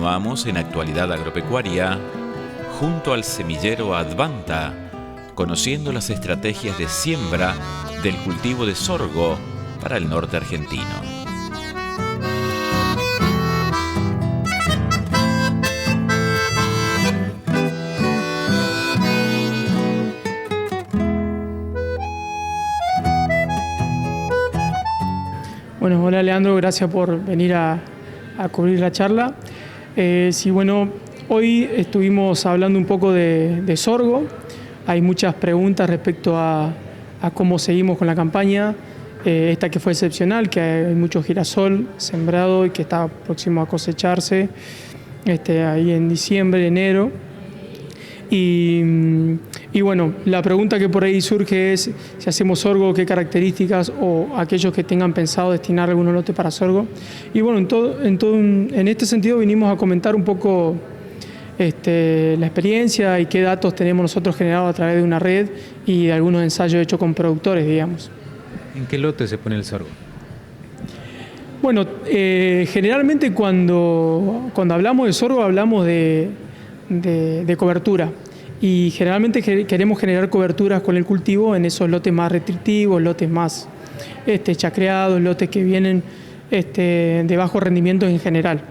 Continuamos en Actualidad Agropecuaria junto al semillero Advanta, conociendo las estrategias de siembra del cultivo de sorgo para el norte argentino. Bueno, hola Leandro, gracias por venir a cubrir la charla. Hoy estuvimos hablando un poco de sorgo. Hay muchas preguntas respecto a cómo seguimos con la campaña. Esta que fue excepcional, que hay mucho girasol sembrado y que está próximo a cosecharse ahí en diciembre, enero. Y bueno, la pregunta que por ahí surge es si hacemos sorgo, qué características, o aquellos que tengan pensado destinar algunos lotes para sorgo. Y bueno, en este sentido vinimos a comentar un poco la experiencia y qué datos tenemos nosotros generados a través de una red y de algunos ensayos hechos con productores, digamos. ¿En qué lote se pone el sorgo? Bueno, generalmente cuando hablamos de sorgo hablamos de cobertura, y generalmente queremos generar coberturas con el cultivo en esos lotes más restrictivos, lotes más chacreados, lotes que vienen de bajo rendimiento en general.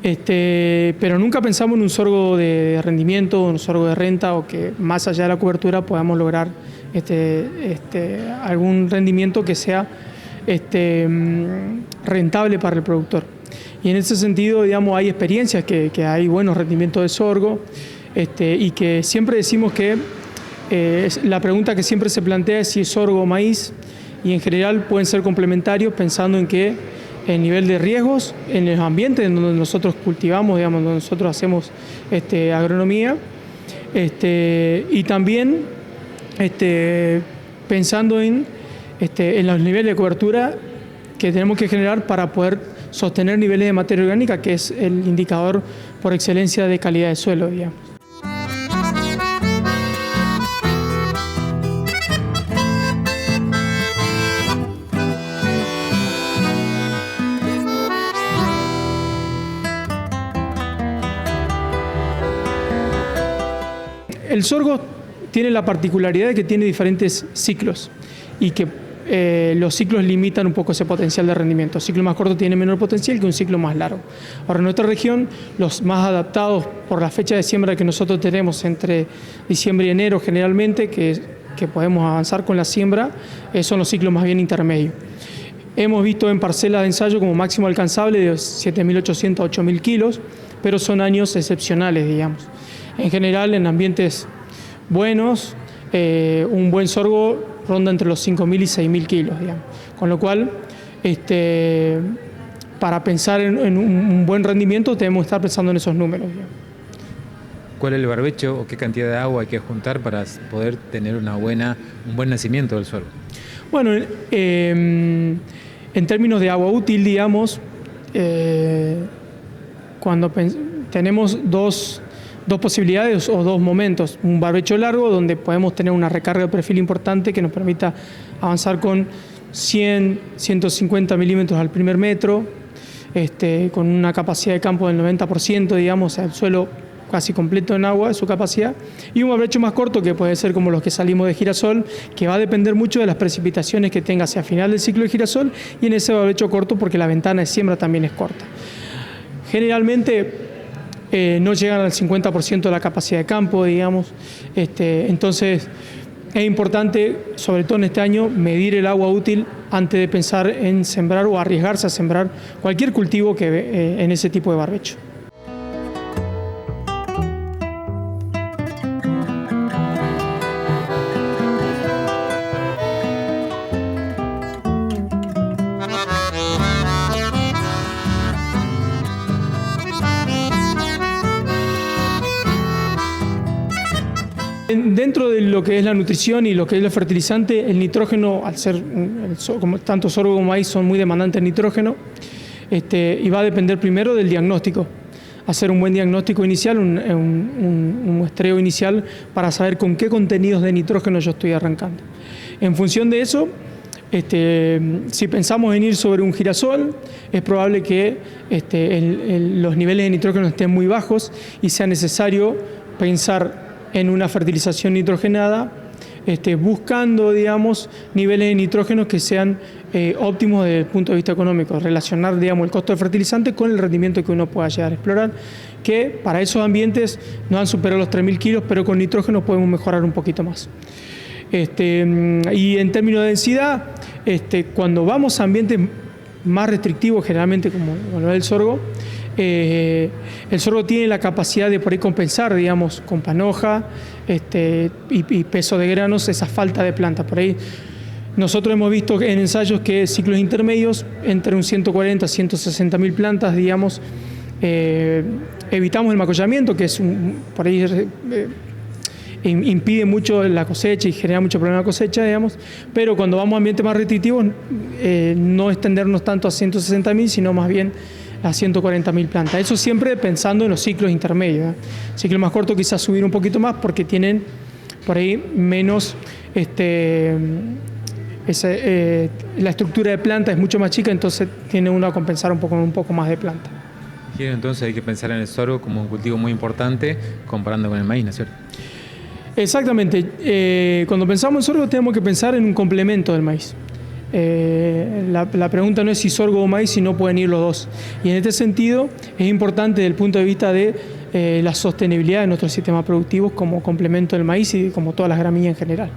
Pero nunca pensamos en un sorgo de rendimiento, un sorgo de renta, o que más allá de la cobertura podamos lograr algún rendimiento que sea rentable para el productor. Y en ese sentido, digamos, hay experiencias que hay buenos rendimientos de sorgo, y que siempre decimos que la pregunta que siempre se plantea es si es sorgo o maíz, y en general pueden ser complementarios, pensando en que el nivel de riesgos en los ambientes en donde nosotros cultivamos, digamos, donde nosotros hacemos agronomía, y también pensando en los niveles de cobertura que tenemos que generar para poder sostener niveles de materia orgánica, que es el indicador por excelencia de calidad de suelo, digamos. El sorgo tiene la particularidad de que tiene diferentes ciclos, y que los ciclos limitan un poco ese potencial de rendimiento. El ciclo más corto tiene menor potencial que un ciclo más largo. Ahora, en nuestra región, los más adaptados por la fecha de siembra que nosotros tenemos entre diciembre y enero generalmente, que podemos avanzar con la siembra, son los ciclos más bien intermedios. Hemos visto en parcelas de ensayo como máximo alcanzable de 7.800 a 8.000 kilos, pero son años excepcionales, digamos. En general, en ambientes buenos, un buen sorgo ronda entre los 5.000 y 6.000 kilos, digamos. Con lo cual, para pensar en un buen rendimiento, tenemos que estar pensando en esos números, digamos. ¿Cuál es el barbecho o qué cantidad de agua hay que juntar para poder tener un buen nacimiento del sorgo? Bueno, en términos de agua útil, digamos, cuando tenemos dos posibilidades o dos momentos: un barbecho largo, donde podemos tener una recarga de perfil importante que nos permita avanzar con 100, 150 milímetros al primer metro, con una capacidad de campo del 90%, digamos, o sea, el suelo casi completo en agua, su capacidad, y un barbecho más corto, que puede ser como los que salimos de girasol, que va a depender mucho de las precipitaciones que tenga hacia final del ciclo de girasol, y en ese barbecho corto porque la ventana de siembra también es corta. Generalmente no llegan al 50% de la capacidad de campo, digamos. Entonces es importante, sobre todo en este año, medir el agua útil antes de pensar en sembrar o arriesgarse a sembrar cualquier cultivo que en ese tipo de barbecho. Dentro de lo que es la nutrición y lo que es el fertilizante, el nitrógeno, al ser como tanto sorgo como maíz, son muy demandantes de nitrógeno, y va a depender primero del diagnóstico. Hacer un buen diagnóstico inicial, un muestreo inicial, para saber con qué contenidos de nitrógeno yo estoy arrancando. En función de eso, Si pensamos en ir sobre un girasol, es probable que los niveles de nitrógeno estén muy bajos y sea necesario pensar en una fertilización nitrogenada, buscando, digamos, niveles de nitrógeno que sean óptimos desde el punto de vista económico, relacionar, digamos, el costo de fertilizante con el rendimiento que uno pueda llegar a explorar, que para esos ambientes no han superado los 3.000 kilos, pero con nitrógeno podemos mejorar un poquito más. Y en términos de densidad, cuando vamos a ambientes más restrictivos, generalmente como el sorgo tiene la capacidad de por ahí compensar, digamos, con panoja y peso de granos, esa falta de planta. Por ahí nosotros hemos visto en ensayos que ciclos intermedios, entre un 140 a 160.000 plantas, digamos, evitamos el macollamiento, que es por ahí impide mucho la cosecha y genera mucho problema de cosecha, digamos, pero cuando vamos a ambientes más restrictivos, no extendernos tanto a 160.000, sino más bien a 140.000 plantas. Eso siempre pensando en los ciclos intermedios. Ciclos más cortos quizás subir un poquito más porque tienen por ahí menos, la estructura de planta es mucho más chica, entonces tiene uno a compensar un poco más de planta. Y entonces hay que pensar en el sorgo como un cultivo muy importante comparando con el maíz, ¿no es cierto? Exactamente. Cuando pensamos en sorgo tenemos que pensar en un complemento del maíz. La pregunta no es si sorgo o maíz, si no pueden ir los dos. Y en este sentido es importante desde el punto de vista de la sostenibilidad de nuestros sistemas productivos como complemento del maíz y como todas las gramíneas en general.